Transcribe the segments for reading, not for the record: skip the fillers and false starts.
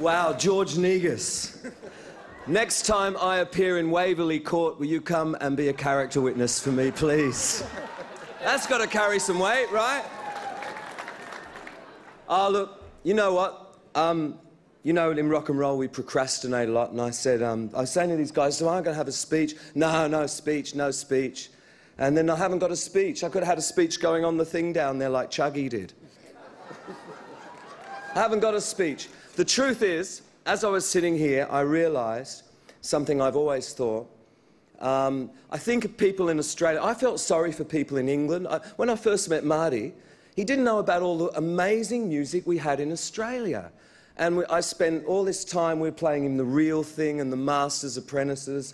Wow, George Negus. Next time I appear in Waverley Court, will you come and be a character witness for me, please? That's got to carry some weight, right? Oh, look, you know what? You know, in rock and roll, we procrastinate a lot, and I said, I was saying to these guys, so I'm going to have a speech. No speech, no speech. And then I haven't got a speech. I could have had a speech going on the thing down there like Chuggy did. I haven't got a speech. The truth is, as I was sitting here, I realised something I've always thought. I think of people in Australia. I felt sorry for people in England. When I first met Marty, he didn't know about all the amazing music we had in Australia. And I spent all this time, we were playing him The Real Thing and The Master's Apprentices.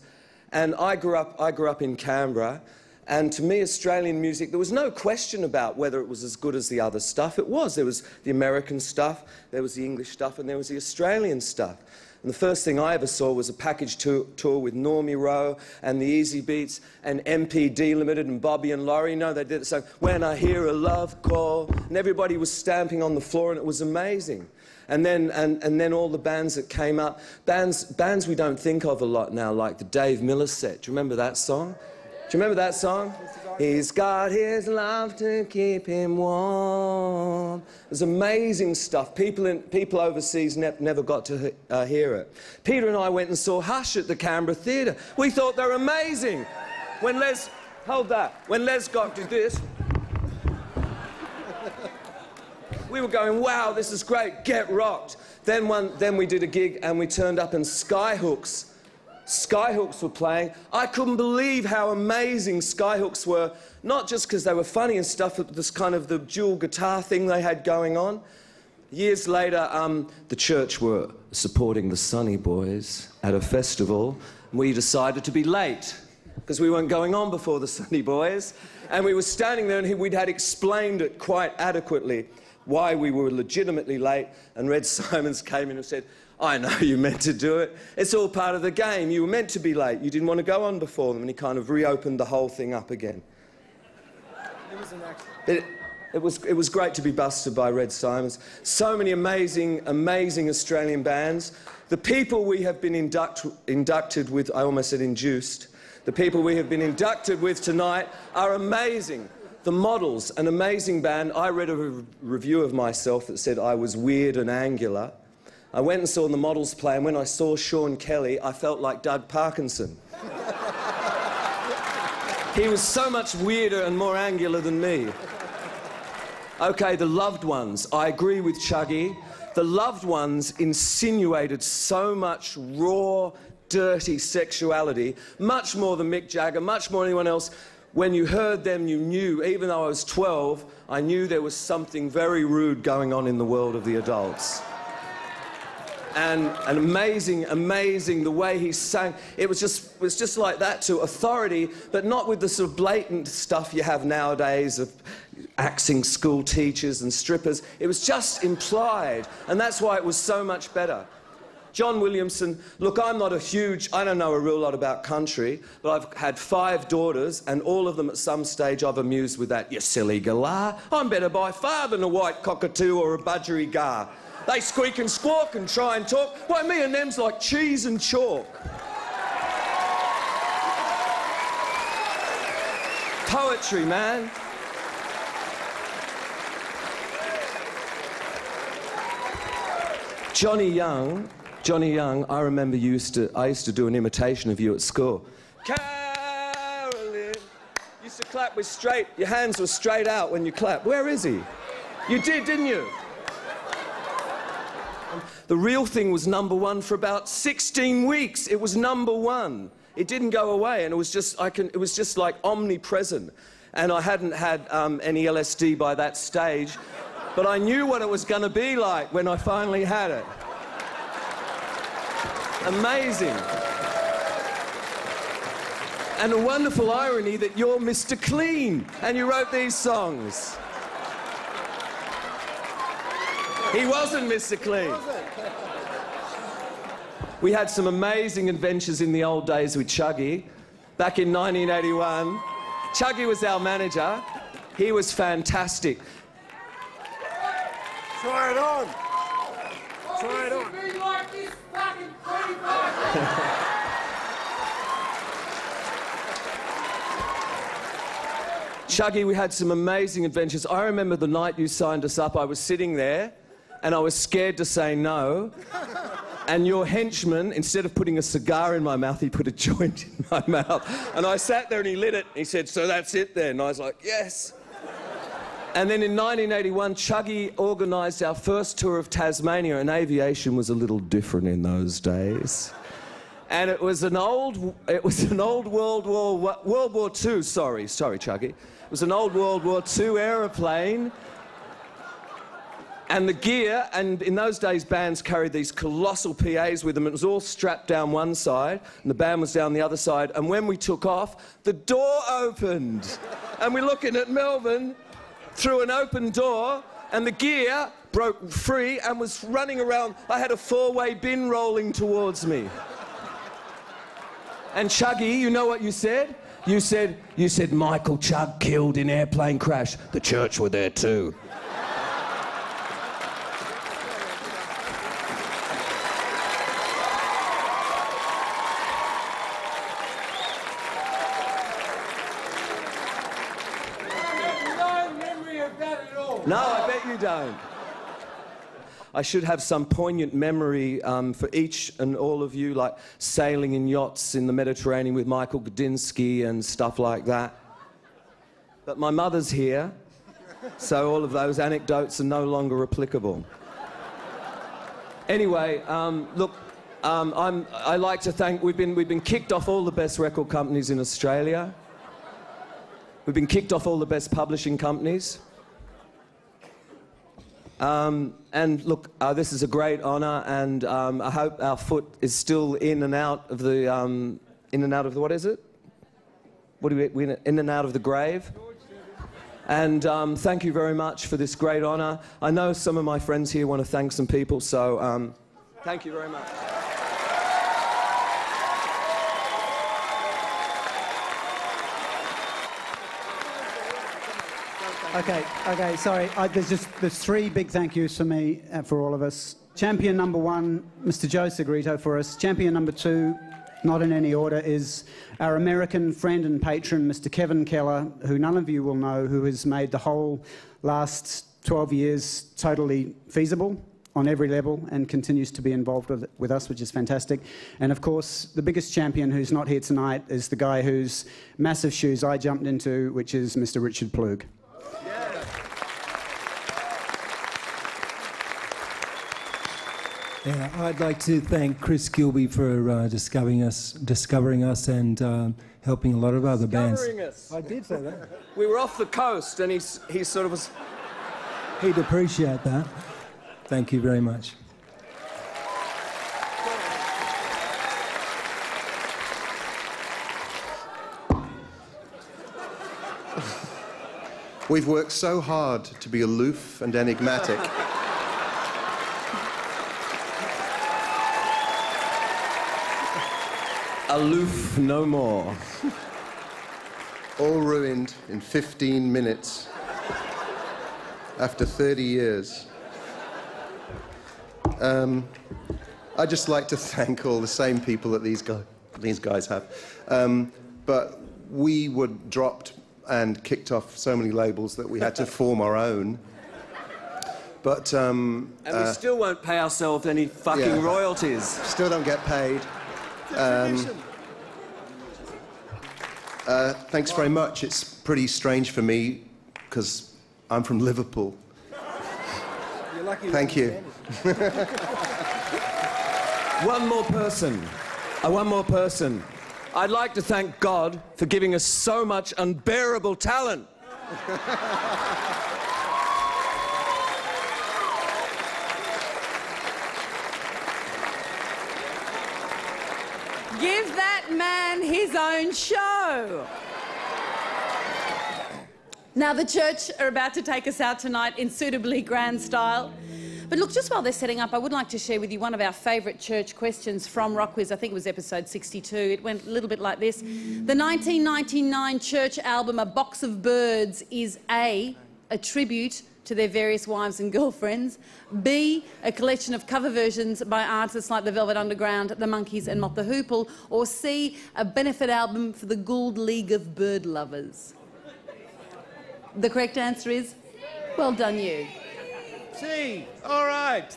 And I grew up in Canberra. And to me, Australian music, there was no question about whether it was as good as the other stuff. It was. There was the American stuff, there was the English stuff, and there was the Australian stuff. And the first thing I ever saw was a package tour with Normie Rowe and the Easy Beats and MPD Limited and Bobby and Laurie. You know, they did the song, When I Hear a Love Call, and everybody was stamping on the floor, and it was amazing. And then all the bands that came up, bands we don't think of a lot now, like the Dave Miller Set. Do you remember that song? Do you remember that song? He's got his love to keep him warm. It was amazing stuff. People overseas never got to hear it. Peter and I went and saw Hush at the Canberra Theatre. We thought they were amazing. When Les got to this, we were going, wow, this is great, get rocked. Then we did a gig and we turned up and Skyhooks were playing. I couldn't believe how amazing Skyhooks were, not just because they were funny and stuff, but this kind of the dual guitar thing they had going on. Years later, the church were supporting the Sunny Boys at a festival. We decided to be late, because we weren't going on before the Sunny Boys. And we were standing there and we'd had explained it quite adequately, why we were legitimately late, and Red Simons came in and said, I know you meant to do it. It's all part of the game. You were meant to be late. You didn't want to go on before them. And he kind of reopened the whole thing up again. It was an accident. It was great to be busted by Red Simons. So many amazing, amazing Australian bands. The people we have been inducted with, I almost said induced, the people we have been inducted with tonight are amazing. The Models, an amazing band. I read a review of myself that said I was weird and angular. I went and saw the Models play, and when I saw Sean Kelly, I felt like Doug Parkinson. He was so much weirder and more angular than me. Okay, the Loved Ones. I agree with Chuggy. The Loved Ones insinuated so much raw, dirty sexuality, much more than Mick Jagger, much more than anyone else. When you heard them, you knew, even though I was 12, I knew there was something very rude going on in the world of the adults. And amazing, amazing the way he sang. It was just like that to authority, but not with the sort of blatant stuff you have nowadays of axing school teachers and strippers. It was just implied, and that's why it was so much better. John Williamson, look, I don't know a real lot about country, but I've had 5 daughters, and all of them at some stage I've amused with that, you silly galah. I'm better by far than a white cockatoo or a budgeriggar. They squeak and squawk and try and talk. Why, me and them's like cheese and chalk. Poetry, man. Johnny Young, I remember I used to do an imitation of you at school. Carolyn, used to clap with your hands were straight out when you clap. Where is he? You did, didn't you? The Real Thing was #1 for about 16 weeks. It was #1. It didn't go away, and it was just like omnipresent. And I hadn't had any LSD by that stage, but I knew what it was going to be like when I finally had it. Amazing. And a wonderful irony that you're Mr. Clean, and you wrote these songs. He wasn't Mr. Clean. We had some amazing adventures in the old days with Chuggy. Back in 1981, Chuggy was our manager. He was fantastic. Try it on. Try it on. Chuggy, we had some amazing adventures. I remember the night you signed us up, I was sitting there and I was scared to say no. And your henchman, instead of putting a cigar in my mouth, he put a joint in my mouth. And I sat there and he lit it. He said, "So that's it then?" And I was like, "Yes." And then in 1981, Chuggy organised our first tour of Tasmania, and aviation was a little different in those days. And it was an old World War II, sorry Chuggy. It was an old World War II aeroplane. And the gear, and in those days bands carried these colossal PAs with them. It was all strapped down one side and the band was down the other side. And when we took off, the door opened. And we're looking at Melbourne through an open door and the gear broke free and was running around. I had a four-way bin rolling towards me. And Chuggy, you know what you said? You said, "Michael Chugg killed in airplane crash. The church were there too." No, I bet you don't. I should have some poignant memory for each and all of you, like sailing in yachts in the Mediterranean with Michael Gudinski and stuff like that. But my mother's here, so all of those anecdotes are no longer applicable. Anyway, look, I like to thank... We've been kicked off all the best record companies in Australia. We've been kicked off all the best publishing companies. And look, this is a great honour, and I hope our foot is still in and out of the, what is it? What do we in and out of the grave? And thank you very much for this great honour. I know some of my friends here want to thank some people, so thank you very much. Okay, sorry. There's three big thank yous for me, for all of us. Champion number one, Mr. Joe Segrito for us. Champion number two, not in any order, is our American friend and patron, Mr. Kevin Keller, who none of you will know, who has made the whole last 12 years totally feasible on every level and continues to be involved with us, which is fantastic. And of course, the biggest champion who's not here tonight is the guy whose massive shoes I jumped into, which is Mr. Richard Ploog. Yeah, I'd like to thank Chris Gilby for discovering us and helping a lot of other bands. I did say that. We were off the coast and he sort of was... He'd appreciate that. Thank you very much. We've worked so hard to be aloof and enigmatic. Aloof no more. All ruined in 15 minutes after 30 years. I'd just like to thank all the same people that these guys have. But we were dropped and kicked off so many labels that we had to form our own. But and we still won't pay ourselves any fucking royalties. Still don't get paid. Thanks very much. It's pretty strange for me because I'm from Liverpool. You're lucky. Thank you. One more person. I'd like to thank God for giving us so much unbearable talent. Give that man his own show. Now, the church are about to take us out tonight in suitably grand style. But look, just while they're setting up, I would like to share with you one of our favourite church questions from Rock Quiz. I think it was episode 62. It went a little bit like this. The 1999 church album A Box of Birds is A tribute to to their various wives and girlfriends? B, a collection of cover versions by artists like the Velvet Underground, the Monkees and Mott the Hoople? Or C, a benefit album for the Gould League of Bird Lovers? The correct answer is, well done you. See, all right.